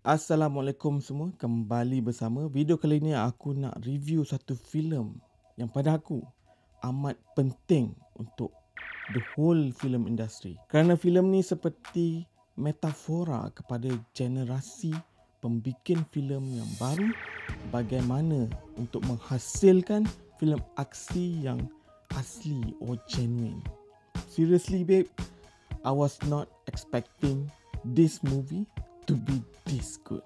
Assalamualaikum semua, kembali bersama. Video kali ini aku nak review satu filem yang pada aku amat penting untuk the whole film industry. Kerana filem ni seperti metafora kepada generasi pembikin filem yang baru, bagaimana untuk menghasilkan filem aksi yang asli or genuine. Seriously babe, I was not expecting this movie to be this good.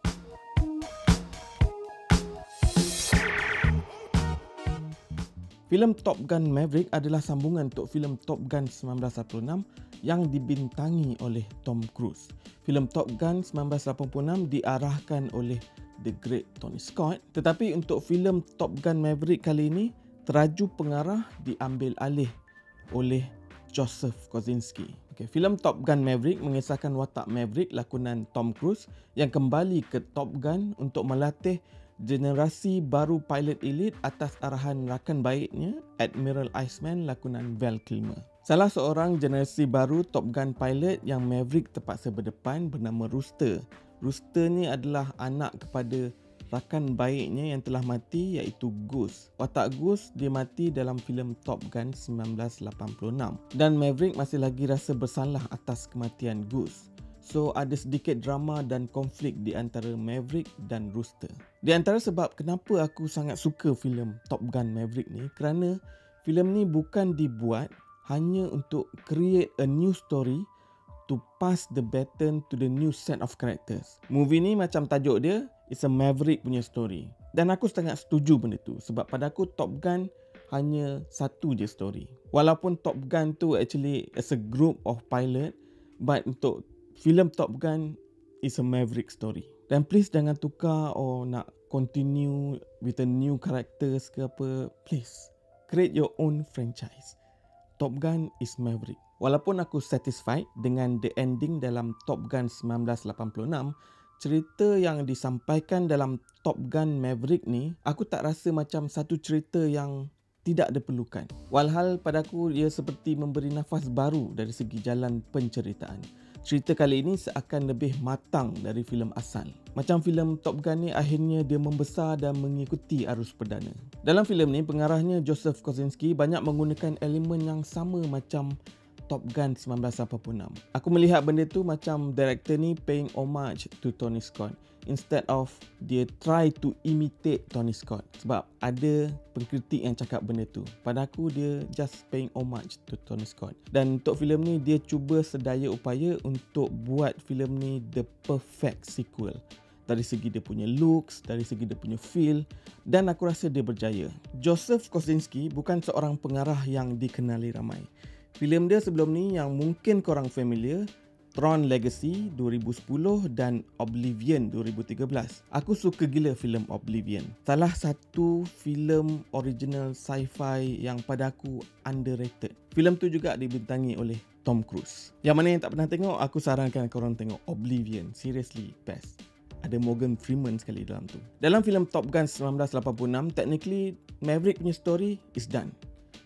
Filem Top Gun Maverick adalah sambungan untuk filem Top Gun 1986 yang dibintangi oleh Tom Cruise. Filem Top Gun 1986 diarahkan oleh The Great Tony Scott, tetapi untuk filem Top Gun Maverick kali ini, teraju pengarah diambil alih oleh Joseph Kosinski. Filem Top Gun Maverick mengisahkan watak Maverick lakonan Tom Cruise yang kembali ke Top Gun untuk melatih generasi baru pilot elit atas arahan rakan baiknya Admiral Iceman lakonan Val Kilmer. Salah seorang generasi baru Top Gun pilot yang Maverick terpaksa berdepan bernama Rooster. Rooster ni adalah anak kepada rakan baiknya yang telah mati, iaitu Goose. Watak Goose dia mati dalam filem Top Gun 1986 dan Maverick masih lagi rasa bersalah atas kematian Goose. So ada sedikit drama dan konflik di antara Maverick dan Rooster. Di antara sebab kenapa aku sangat suka filem Top Gun Maverick ni, kerana filem ni bukan dibuat hanya untuk create a new story to pass the baton to the new set of characters. Movie ni macam tajuk dia, it's a Maverick punya story. Dan aku sangat setuju benda tu, sebab pada aku Top Gun hanya satu je story. Walaupun Top Gun tu actually is a group of pilot, but untuk filem Top Gun is a Maverick story. Dan please jangan tukar or nak continue with a new characters ke apa. Please, create your own franchise. Top Gun is Maverick. Walaupun aku satisfied dengan the ending dalam Top Gun 1986, cerita yang disampaikan dalam Top Gun Maverick ni, aku tak rasa macam satu cerita yang tidak diperlukan. Walhal pada aku dia seperti memberi nafas baru dari segi jalan penceritaan. Cerita kali ini seakan lebih matang dari filem asal. Macam filem Top Gun ni akhirnya dia membesar dan mengikuti arus perdana. Dalam filem ni pengarahnya Joseph Kosinski banyak menggunakan elemen yang sama macam Top Gun 1986. Aku melihat benda tu macam director ni paying homage to Tony Scott instead of dia try to imitate Tony Scott. Sebab ada pengkritik yang cakap benda tu. Pada aku dia just paying homage to Tony Scott. Dan untuk filem ni dia cuba sedaya upaya untuk buat filem ni the perfect sequel. Dari segi dia punya looks, dari segi dia punya feel, dan aku rasa dia berjaya. Joseph Kosinski bukan seorang pengarah yang dikenali ramai. Filem dia sebelum ni yang mungkin korang familiar, Tron Legacy 2010 dan Oblivion 2013. Aku suka gila filem Oblivion. Salah satu filem original sci-fi yang pada aku underrated. Filem tu juga dibintangi oleh Tom Cruise. Yang mana yang tak pernah tengok, aku sarankan korang tengok Oblivion. Seriously, best. Ada Morgan Freeman sekali dalam tu. Dalam filem Top Gun 1986, technically Maverick punya story is done.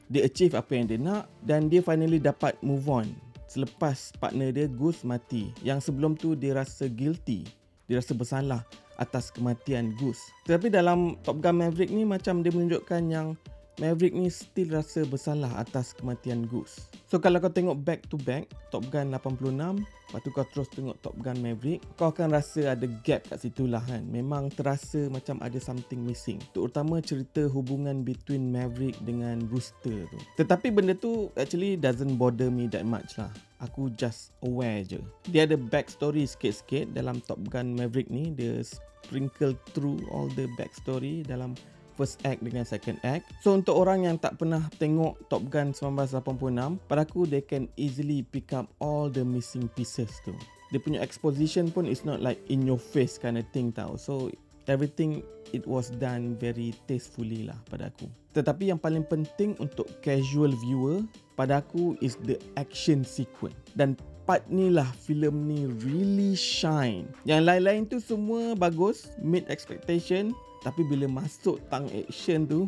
Dia achieve apa yang dia nak dan dia finally dapat move on selepas partner dia Goose mati. Yang sebelum tu dia rasa guilty, dia rasa bersalah atas kematian Goose. Tetapi dalam Top Gun Maverick ni macam dia menunjukkan yang Maverick ni still rasa bersalah atas kematian Goose. So kalau kau tengok back to back Top Gun 86, lepas tu kau terus tengok Top Gun Maverick, kau akan rasa ada gap kat situ lah kan. Memang terasa macam ada something missing, terutama cerita hubungan between Maverick dengan Rooster tu. Tetapi benda tu actually doesn't bother me that much lah. Aku just aware je. Dia ada backstory sikit-sikit dalam Top Gun Maverick ni. Dia sprinkle through all the backstory dalam first act dengan second act. So untuk orang yang tak pernah tengok Top Gun 1986, pada aku they can easily pick up all the missing pieces tu. Dia punya exposition pun is not like in your face kind of thing tau. So everything it was done very tastefully lah pada aku. Tetapi yang paling penting untuk casual viewer pada aku is the action sequence. Dan part ni lah filem ni really shine. Yang lain-lain tu semua bagus, meet expectation. Tapi bila masuk tang action tu,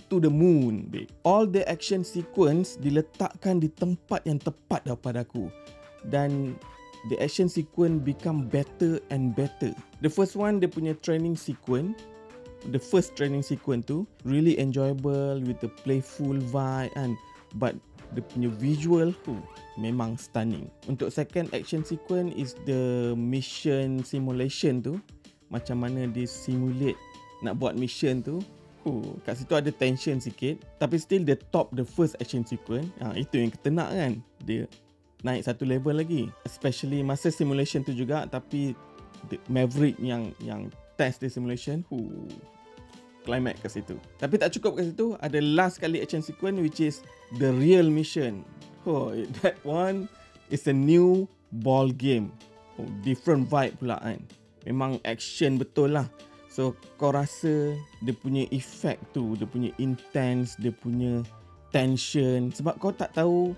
to the moon, babe. All the action sequence diletakkan di tempat yang tepat pada aku. Dan the action sequence become better and better. The first one, dia punya training sequence, the first training sequence tu really enjoyable with the playful vibe and but the punya visual memang stunning. Untuk second action sequence is the mission simulation tu, macam mana dia simulate nak buat mission tu. Kat situ ada tension sikit, tapi still dia top the first action sequence. Itu yang kita nak kan, dia naik satu level lagi, especially masa simulation tu juga. Tapi Maverick yang test the simulation, climax kat situ. Tapi tak cukup kat situ, ada last kali action sequence which is the real mission. That one is a new ball game. Different vibe pula kan. Memang action betul lah. So kau rasa dia punya effect tu, dia punya intense, dia punya tension, sebab kau tak tahu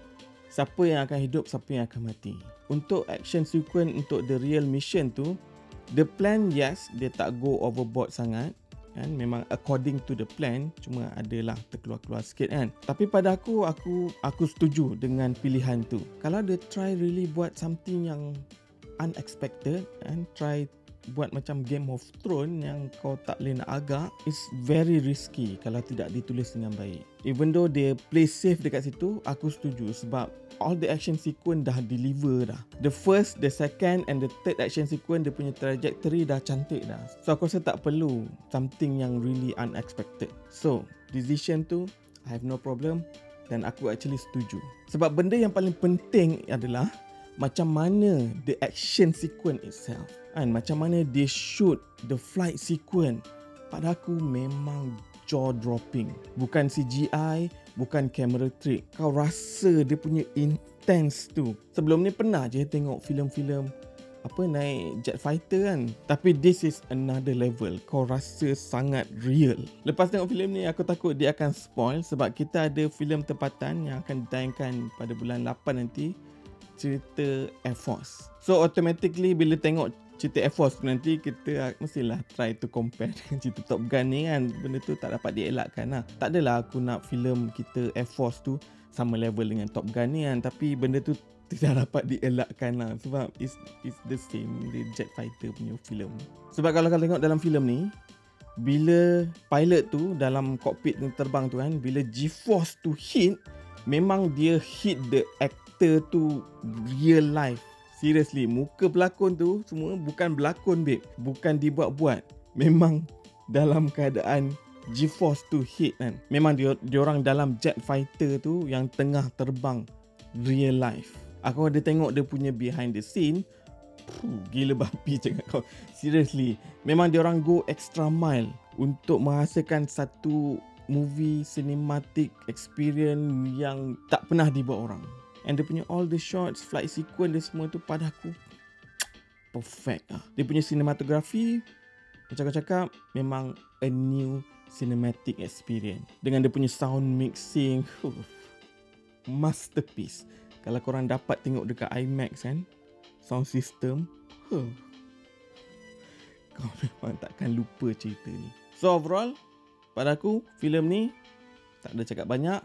siapa yang akan hidup, siapa yang akan mati. Untuk action sequence untuk the real mission tu, the plan, yes, dia tak go overboard sangat kan, memang according to the plan, cuma adalah terkeluar-keluar sikit kan. Tapi pada aku setuju dengan pilihan tu. Kalau dia try really buat something yang unexpected and try buat macam Game of Thrones yang kau tak boleh nak agak, is very risky kalau tidak ditulis dengan baik. Even though dia play safe dekat situ, aku setuju sebab all the action sequence dah deliver dah. The first, the second and the third action sequence, dia punya trajectory dah cantik dah. So aku rasa tak perlu something yang really unexpected. So decision tu I have no problem dan aku actually setuju. Sebab benda yang paling penting adalah macam mana the action sequence itself, kan, macam mana dia shoot the flight sequence. Pada aku memang jaw dropping. Bukan CGI, bukan camera trick. Kau rasa dia punya intense tu. Sebelum ni pernah je tengok filem-filem naik jet fighter kan, tapi this is another level. Kau rasa sangat real. Lepas tengok filem ni, aku takut dia akan spoil sebab kita ada filem tempatan yang akan ditayangkan pada bulan 8 nanti, cerita Air Force. So automatically bila tengok cerita Air Force nanti, kita mestilah try to compare dengan cerita Top Gun ni kan. Benda tu tak dapat dielakkan lah. Tak adalah aku nak filem kita Air Force tu sama level dengan Top Gun ni kan, tapi benda tu tidak dapat dielakkan lah sebab it's the same, the jet fighter punya filem. Sebab kalau kau tengok dalam filem ni, bila pilot tu dalam cockpit terbang tu kan, bila G-force tu hit, memang dia hit the actor tu real life. Seriously, muka pelakon tu semua bukan berlakon babe, bukan dibuat-buat. Memang dalam keadaan G-force tu hit kan, memang diorang dalam jet fighter tu yang tengah terbang real life. Aku ada tengok dia punya behind the scene, gila babi cakap kau. Seriously, memang diorang go extra mile untuk menghasilkan satu movie cinematic experience yang tak pernah dibuat orang. And dia punya all the shots, flight sequence dia semua tu pada aku perfect lah. Dia punya cinematography, macam aku cakap, memang a new cinematic experience. Dengan dia punya sound mixing, masterpiece. Kalau korang dapat tengok dekat IMAX kan, sound system, kau memang takkan lupa cerita ni. So overall, pada aku, filem ni tak ada cakap banyak,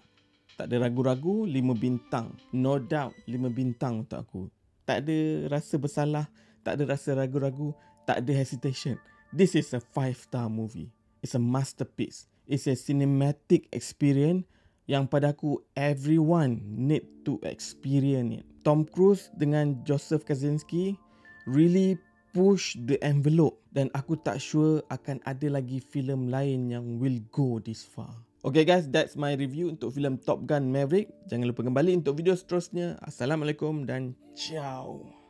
tak ada ragu-ragu, 5 bintang. No doubt 5 bintang untuk aku. Tak ada rasa bersalah, tak ada rasa ragu-ragu, tak ada hesitation. This is a 5-star movie. It's a masterpiece. It's a cinematic experience yang pada aku everyone need to experience it. Tom Cruise dengan Joseph Kosinski really push the envelope dan aku tak sure akan ada lagi filem lain yang will go this far. Okay guys, that's my review untuk filem Top Gun Maverick. Jangan lupa kembali untuk video seterusnya. Assalamualaikum dan ciao.